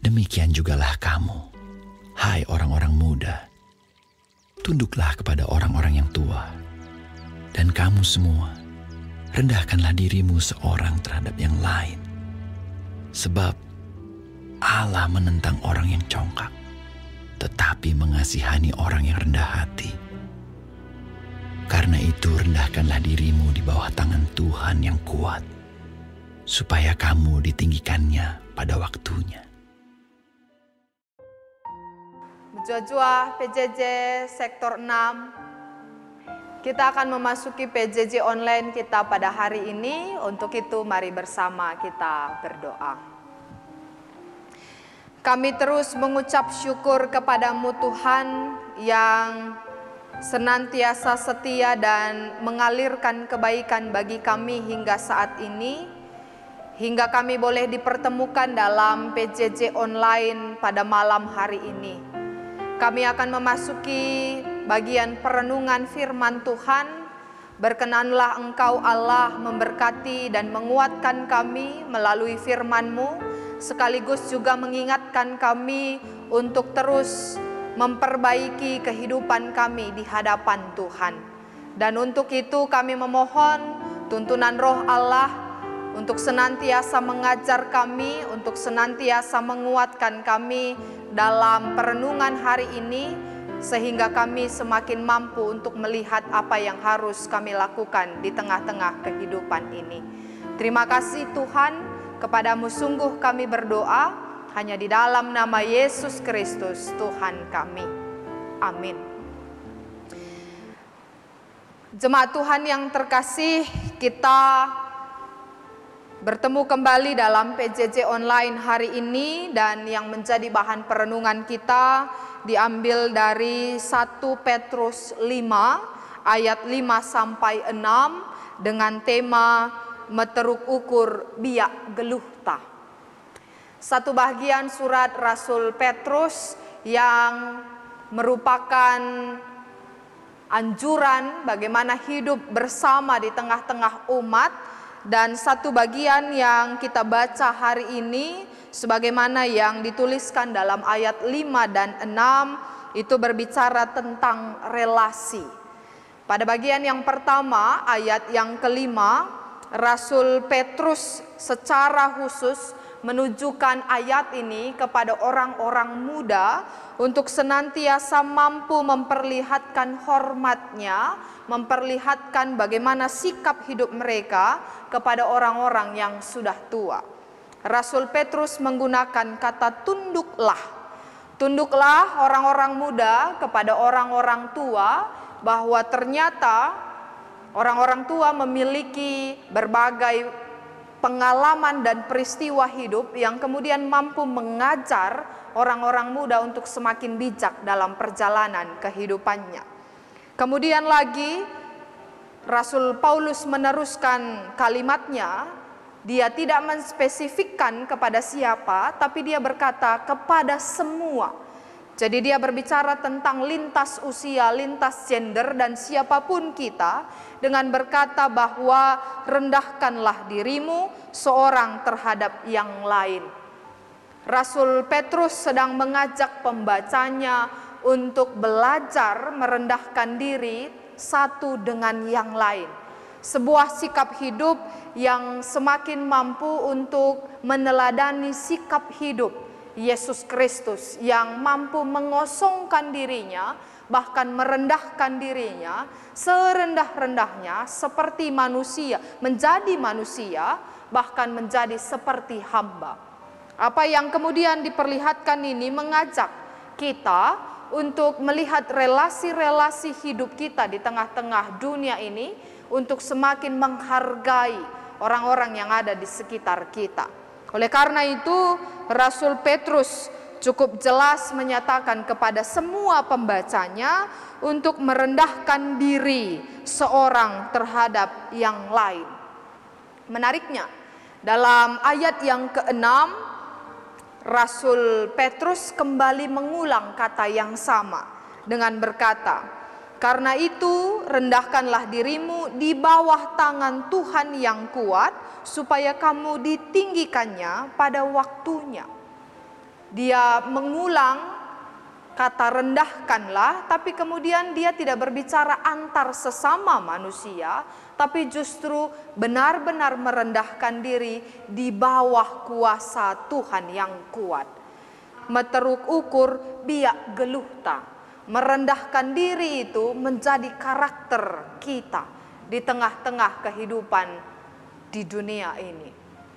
Demikian jugalah kamu, hai orang-orang muda. Tunduklah kepada orang-orang yang tua. Dan kamu semua, rendahkanlah dirimu seorang terhadap yang lain. Sebab Allah menentang orang yang congkak, tetapi mengasihani orang yang rendah hati. Karena itu rendahkanlah dirimu di bawah tangan Tuhan yang kuat, supaya kamu ditinggikannya pada waktunya. Jua PJJ sektor 6. Kita akan memasuki PJJ online kita pada hari ini. Untuk itu mari bersama kita berdoa. Kami terus mengucap syukur kepadamu Tuhan yang senantiasa setia dan mengalirkan kebaikan bagi kami hingga saat ini. Hingga kami boleh dipertemukan dalam PJJ online pada malam hari ini. Kami akan memasuki bagian perenungan firman Tuhan. Berkenanlah Engkau Allah memberkati dan menguatkan kami melalui firman-Mu, sekaligus juga mengingatkan kami untuk terus memperbaiki kehidupan kami di hadapan Tuhan. Dan untuk itu kami memohon tuntunan Roh Allah untuk senantiasa mengajar kami, untuk senantiasa menguatkan kami dalam perenungan hari ini, sehingga kami semakin mampu untuk melihat apa yang harus kami lakukan di tengah-tengah kehidupan ini. Terima kasih Tuhan, kepadamu sungguh kami berdoa, hanya di dalam nama Yesus Kristus Tuhan kami. Amin. Jemaat Tuhan yang terkasih, kita bertemu kembali dalam PJJ online hari ini, dan yang menjadi bahan perenungan kita diambil dari 1 Petrus 5 ayat 5 sampai 6 dengan tema meteruk ukur biak geluhta. Satu bagian surat Rasul Petrus yang merupakan anjuran bagaimana hidup bersama di tengah-tengah umat. Dan satu bagian yang kita baca hari ini sebagaimana yang dituliskan dalam ayat 5 dan 6 itu berbicara tentang relasi. Pada bagian yang pertama, ayat yang kelima, Rasul Petrus secara khusus menunjukkan ayat ini kepada orang-orang muda untuk senantiasa mampu memperlihatkan hormatnya, memperlihatkan bagaimana sikap hidup mereka kepada orang-orang yang sudah tua. Rasul Petrus menggunakan kata tunduklah. Tunduklah orang-orang muda kepada orang-orang tua, bahwa ternyata orang-orang tua memiliki berbagai pengalaman dan peristiwa hidup yang kemudian mampu mengajar orang-orang muda untuk semakin bijak dalam perjalanan kehidupannya. Kemudian lagi Rasul Paulus meneruskan kalimatnya, dia tidak menspesifikkan kepada siapa, tapi dia berkata kepada semua. Jadi dia berbicara tentang lintas usia, lintas gender, dan siapapun kita, dengan berkata bahwa rendahkanlah dirimu seorang terhadap yang lain. Rasul Petrus sedang mengajak pembacanya untuk belajar merendahkan diri satu dengan yang lain. Sebuah sikap hidup yang semakin mampu untuk meneladani sikap hidup Yesus Kristus yang mampu mengosongkan dirinya, bahkan merendahkan dirinya serendah-rendahnya seperti manusia, menjadi manusia, bahkan menjadi seperti hamba. Apa yang kemudian diperlihatkan ini mengajak kita untuk melihat relasi-relasi hidup kita di tengah-tengah dunia ini untuk semakin menghargai orang-orang yang ada di sekitar kita. Oleh karena itu, Rasul Petrus cukup jelas menyatakan kepada semua pembacanya untuk merendahkan diri seorang terhadap yang lain. Menariknya, dalam ayat yang ke-6, Rasul Petrus kembali mengulang kata yang sama dengan berkata, "Karena itu rendahkanlah dirimu di bawah tangan Tuhan yang kuat, supaya kamu ditinggikannya pada waktunya." Dia mengulang kata rendahkanlah, tapi kemudian dia tidak berbicara antar sesama manusia, tapi justru benar-benar merendahkan diri di bawah kuasa Tuhan yang kuat. Meteruk ukur biak geluhta. Merendahkan diri itu menjadi karakter kita di tengah-tengah kehidupan di dunia ini.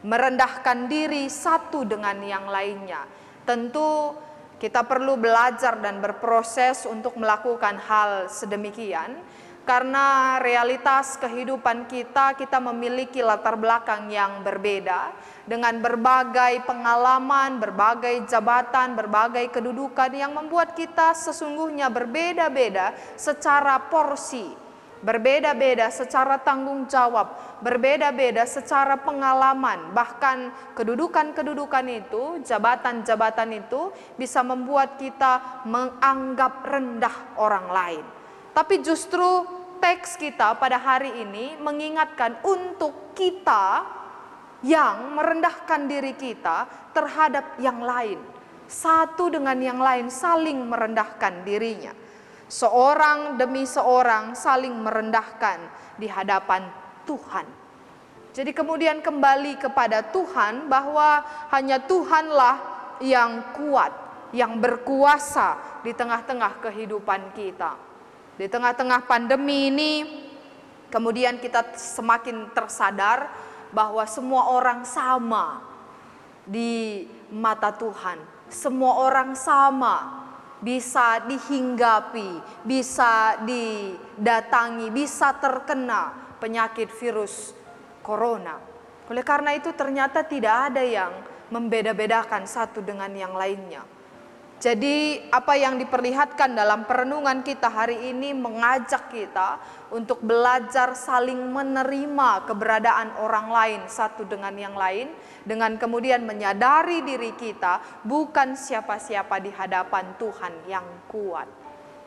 Merendahkan diri satu dengan yang lainnya. Tentu kita perlu belajar dan berproses untuk melakukan hal sedemikian, karena realitas kehidupan kita memiliki latar belakang yang berbeda, dengan berbagai pengalaman, berbagai jabatan, berbagai kedudukan yang membuat kita sesungguhnya berbeda-beda secara porsi, berbeda-beda secara tanggung jawab, berbeda-beda secara pengalaman. Bahkan kedudukan-kedudukan itu, jabatan-jabatan itu bisa membuat kita menganggap rendah orang lain. Tapi justru teks kita pada hari ini mengingatkan untuk kita yang merendahkan diri kita terhadap yang lain. Satu dengan yang lain saling merendahkan dirinya. Seorang demi seorang saling merendahkan di hadapan Tuhan. Jadi kemudian kembali kepada Tuhan, bahwa hanya Tuhanlah yang kuat, yang berkuasa di tengah-tengah kehidupan kita. Di tengah-tengah pandemi ini, kemudian kita semakin tersadar bahwa semua orang sama di mata Tuhan. Semua orang sama, bisa dihinggapi, bisa didatangi, bisa terkena penyakit virus corona. Oleh karena itu ternyata tidak ada yang membeda-bedakan satu dengan yang lainnya. Jadi apa yang diperlihatkan dalam perenungan kita hari ini mengajak kita untuk belajar saling menerima keberadaan orang lain satu dengan yang lain, dengan kemudian menyadari diri kita bukan siapa-siapa di hadapan Tuhan yang kuat.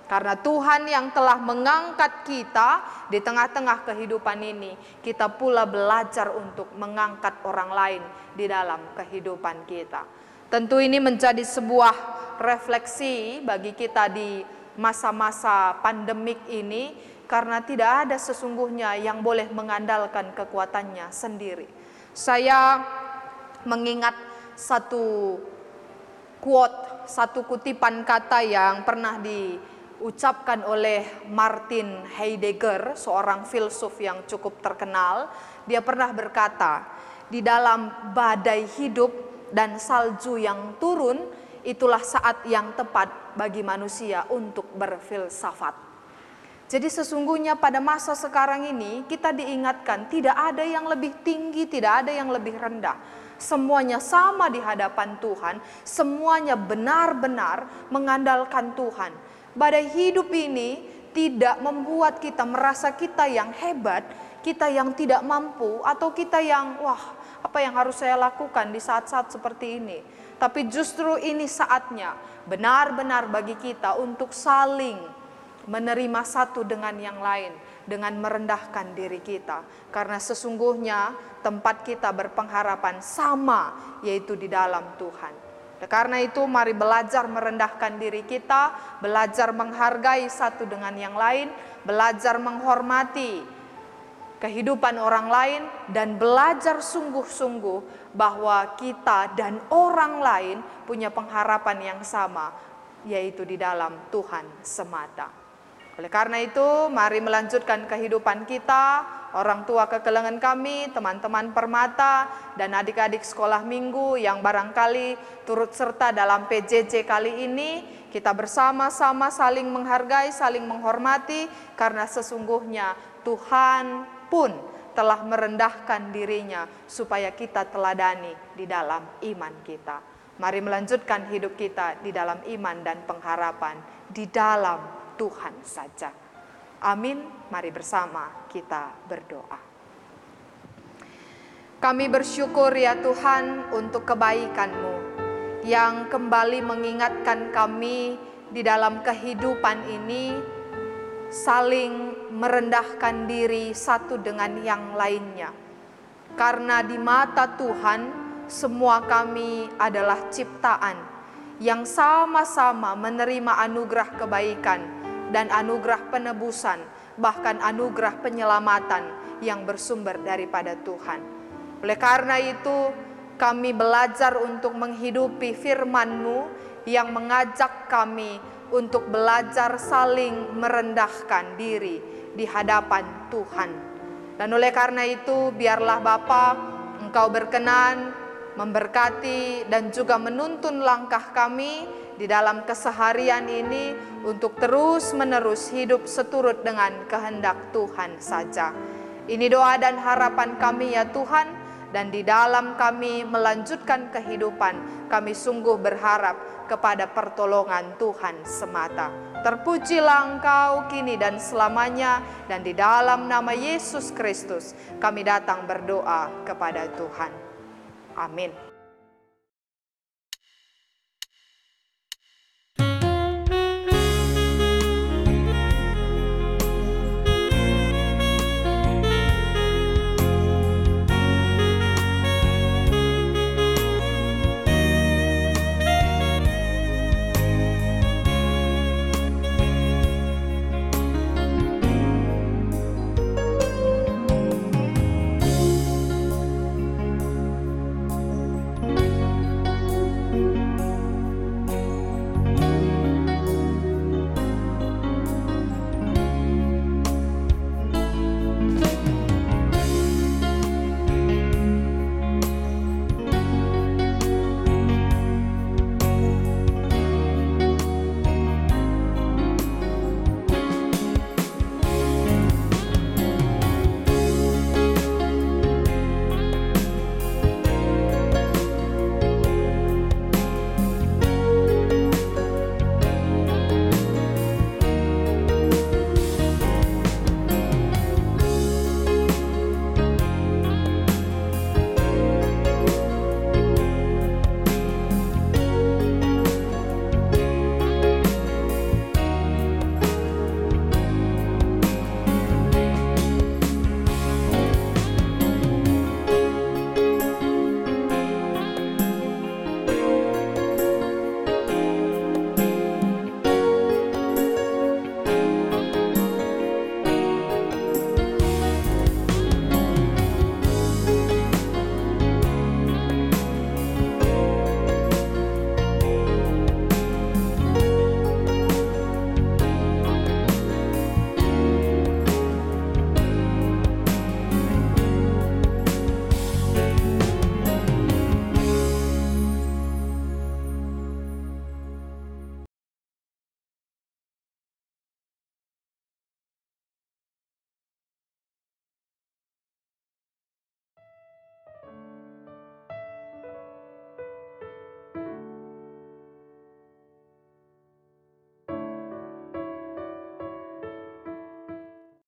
Karena Tuhan yang telah mengangkat kita di tengah-tengah kehidupan ini, kita pula belajar untuk mengangkat orang lain di dalam kehidupan kita. Tentu ini menjadi sebuah refleksi bagi kita di masa-masa pandemik ini, karena tidak ada sesungguhnya yang boleh mengandalkan kekuatannya sendiri. Saya mengingat satu quote, satu kutipan kata yang pernah diucapkan oleh Martin Heidegger, seorang filsuf yang cukup terkenal. Dia pernah berkata, di dalam badai hidup dan salju yang turun, itulah saat yang tepat bagi manusia untuk berfilsafat. Jadi sesungguhnya pada masa sekarang ini kita diingatkan tidak ada yang lebih tinggi, tidak ada yang lebih rendah. Semuanya sama di hadapan Tuhan, semuanya benar-benar mengandalkan Tuhan. Badai hidup ini tidak membuat kita merasa kita yang hebat, kita yang tidak mampu, atau kita yang apa yang harus saya lakukan di saat-saat seperti ini. Tapi justru ini saatnya benar-benar bagi kita untuk saling menerima satu dengan yang lain, dengan merendahkan diri kita. Karena sesungguhnya tempat kita berpengharapan sama, yaitu di dalam Tuhan. Karena itu mari belajar merendahkan diri kita, belajar menghargai satu dengan yang lain, belajar menghormati kehidupan orang lain, dan belajar sungguh-sungguh bahwa kita dan orang lain punya pengharapan yang sama, yaitu di dalam Tuhan semata. Oleh karena itu, mari melanjutkan kehidupan kita, orang tua kekelengan kami, teman-teman Permata, dan adik-adik sekolah minggu yang barangkali turut serta dalam PJJ kali ini. Kita bersama-sama saling menghargai, saling menghormati, karena sesungguhnya Tuhan pun telah merendahkan dirinya supaya kita teladani di dalam iman kita. Mari melanjutkan hidup kita di dalam iman dan pengharapan di dalam Tuhan saja. Amin. Mari bersama kita berdoa. Kami bersyukur ya Tuhan untuk kebaikan-Mu yang kembali mengingatkan kami di dalam kehidupan ini saling merendahkan diri satu dengan yang lainnya. Karena di mata Tuhan semua kami adalah ciptaan yang sama-sama menerima anugerah kebaikan dan anugerah penebusan, bahkan anugerah penyelamatan yang bersumber daripada Tuhan. Oleh karena itu, kami belajar untuk menghidupi firman-Mu yang mengajak kami untuk belajar saling merendahkan diri di hadapan Tuhan. Dan oleh karena itu, biarlah Bapa, Engkau berkenan memberkati dan juga menuntun langkah kami di dalam keseharian ini untuk terus-menerus hidup seturut dengan kehendak Tuhan saja. Ini doa dan harapan kami ya Tuhan, dan di dalam kami melanjutkan kehidupan, kami sungguh berharap kepada pertolongan Tuhan semata. Terpujilah Engkau kini dan selamanya, dan di dalam nama Yesus Kristus kami datang berdoa kepada Tuhan. Amin.